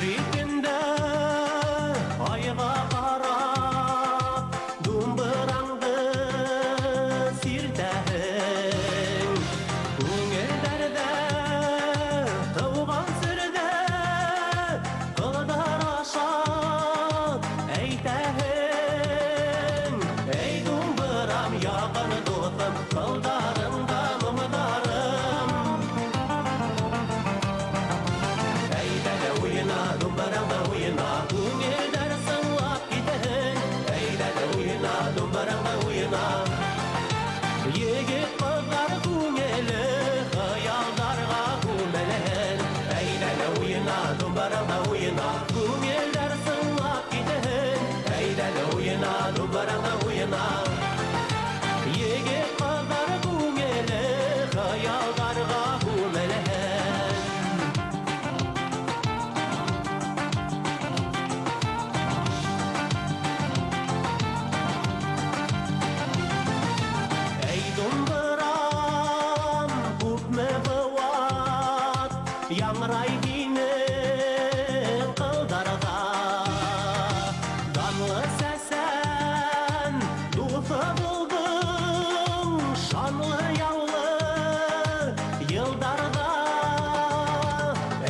Rikinde ayva qarab dumburandı sirtəhin Көңілдерде тауған сүрде Қылдар ашат әйтәhin Ей думбырам яғын досым Қылдарымда мұмдарым Әйдәлі ойына, думбыраңда ойына Көңілдер сыңлап кетін Әйдәлі ойына, думбыраңда ойына Егет қыздар көңілі Қиялдарға көмілін Әйдәлі ойына, думбыраңда ойына Көңілдер сыңлап кетін Әйдәлі ойына, думбыраңда ойына Егет қыздар көңілі Қиялдарға көмілін Думбырам күпме быват Яңрай дейін қылдарда Данлы сәсән дусы болдың Шанлы яллы елдарда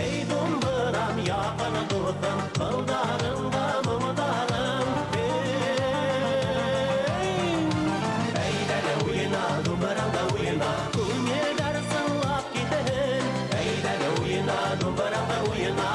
Ей думбырам яқын досым Қылдарыңда мұңдарым Думбыраңда ойына, көңілдер сыңлап кетін Әйдәлі ойына, думбыраңда ойына